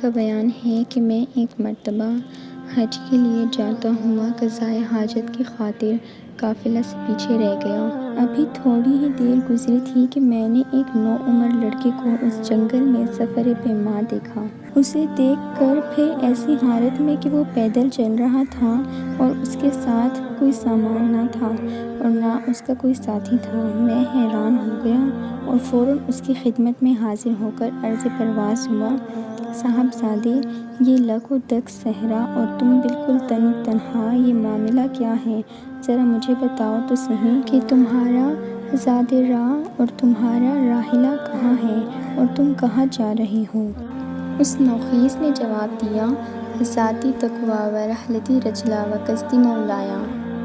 کا بیان ہے کہ میں ایک مرتبہ حج کے لیے جاتا ہوا قضائے حاجت کی خاطر قافلہ سے پیچھے رہ گیا۔ ابھی تھوڑی ہی دیر گزری تھی کہ میں نے ایک نوعمر لڑکے کو اس جنگل میں سفر پیما دیکھا۔ اسے دیکھ کر پھر ایسی حالت میں کہ وہ پیدل چل رہا تھا اور اس کے ساتھ کوئی سامان نہ تھا اور نہ اس کا کوئی ساتھی تھا، میں حیران ہو گیا اور فوراً اس کی خدمت میں حاضر ہو کر عرض پرواز ہوا: صاحبزادے، یہ لکھ و دک صحرا اور تم بالکل تن و تنہا، یہ معاملہ کیا ہے؟ ذرا مجھے بتاؤ تو صحیح کہ تمہارا زاد راہ اور تمہارا راحلہ کہاں ہے اور تم کہاں جا رہے ہو؟ اس نوخیس نے جواب دیا: ذاتی تقویٰ و رحلتی رجلا و قصدی مولایا۔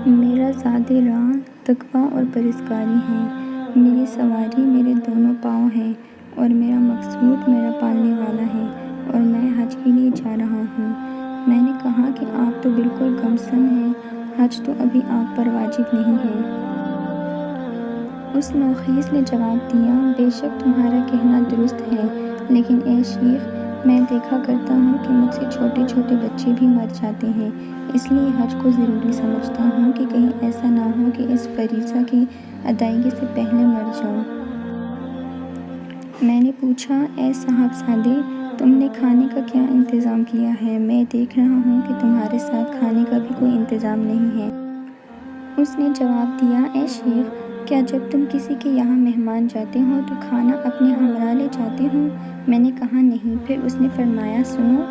میرا زاد راہ تقویٰ اور پرہیزگاری ہے، میری سواری میرے دونوں پاؤں ہے اور میرا مقصود میرا پالنے والا ہے اور میں حج کے لیے جا رہا ہوں۔ میں نے کہا کہ آپ تو بالکل گمسن ہیں، حج تو ابھی آپ پر واجب نہیں ہے۔ اس نوخیس نے جواب دیا: بے شک تمہارا کہنا درست ہے، لیکن اے شیخ، میں دیکھا کرتا ہوں کہ مجھ سے چھوٹے چھوٹے بچے بھی مر جاتے ہیں، اس لیے حج کو ضروری سمجھتا ہوں کہ کہیں ایسا نہ ہو کہ اس فریضہ کی ادائیگی سے پہلے مر جاؤں۔ میں نے پوچھا: اے صاحبزادے، تم نے کھانے کا کیا انتظام کیا ہے؟ میں دیکھ رہا ہوں کہ تمہارے ساتھ کھانے کا بھی کوئی انتظام نہیں ہے۔ اس نے جواب دیا: اے شیخ، کیا جب تم کسی کے یہاں مہمان جاتے ہو تو کھانا اپنے ہمراہ لے جاتے ہو؟ میں نے کہا: نہیں۔ پھر اس نے فرمایا: سنو،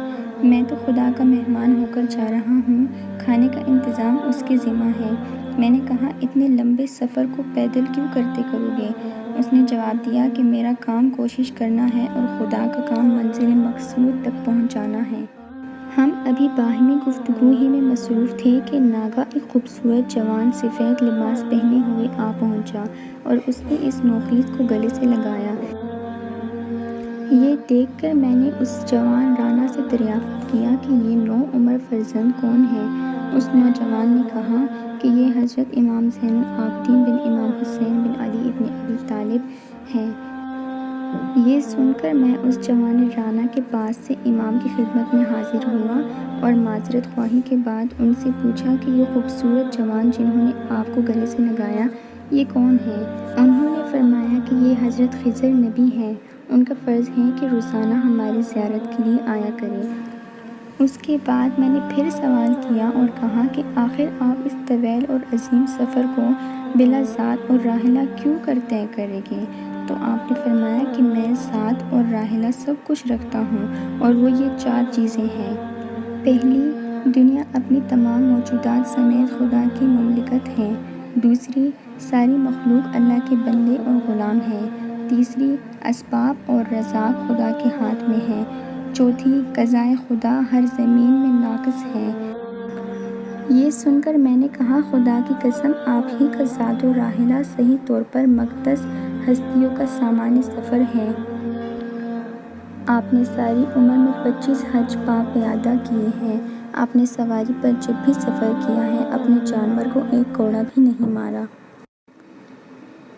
میں تو خدا کا مہمان ہو کر جا رہا ہوں، کھانے کا انتظام اس کے ذمہ ہے۔ میں نے کہا: اتنے لمبے سفر کو پیدل کیوں کرو گے؟ اس نے جواب دیا کہ میرا کام کوشش کرنا ہے اور خدا کا کام منزل مقصود تک پہنچانا ہے۔ ہم ابھی باہمی گفتگو ہی میں مصروف تھے کہ ناگہاں ایک خوبصورت جوان سفید لباس پہنے ہوئے آ پہنچا اور اس نے اس نوخیس کو گلے سے لگایا۔ یہ دیکھ کر میں نے اس جوان رانا سے دریافت کیا کہ یہ نوعمر فرزند کون ہے؟ اس نوجوان نے کہا کہ یہ حضرت امام زین العابدین بن امام حسین بن علی ابن ابی طالب ہیں۔ یہ سن کر میں اس جوان رانا کے پاس سے امام کی خدمت میں حاضر ہوا اور معذرت خواہی کے بعد ان سے پوچھا کہ یہ خوبصورت جوان جنہوں نے آپ کو گلے سے لگایا، یہ کون ہیں؟ انہوں نے فرمایا کہ یہ حضرت خضر نبی ہیں، ان کا فرض ہے کہ روزانہ ہماری زیارت کے لیے آیا کریں۔ اس کے بعد میں نے پھر سوال کیا اور کہا کہ آخر آپ اس طویل اور عظیم سفر کو بلا زاد اور راحلہ کیوں کر طے کریں گے؟ تو آپ نے فرمایا کہ میں زاد اور راحلہ سب کچھ رکھتا ہوں اور وہ یہ 4 چیزیں ہیں: پہلی، دنیا اپنی تمام موجودات سمیت خدا کی مملکت ہے۔ دوسری، ساری مخلوق اللہ کے بندے اور غلام ہے۔ تیسری، اسباب اور رزاق خدا کے ہاتھ میں ہے۔ چوتھی، قضائے خدا ہر زمین میں ناقص ہے۔ یہ سن کر میں نے کہا: خدا کی قسم، آپ ہی کا زاد و راحلہ صحیح طور پر مقدس ہستیوں کا سامان سفر ہے۔ آپ نے ساری عمر میں 25 حج پا پیادہ کیے ہیں۔ آپ نے سواری پر جب بھی سفر کیا ہے اپنے جانور کو ایک کوڑا بھی نہیں مارا۔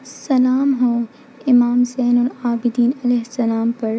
سلام ہو امام زین العابدین علیہ السلام پر۔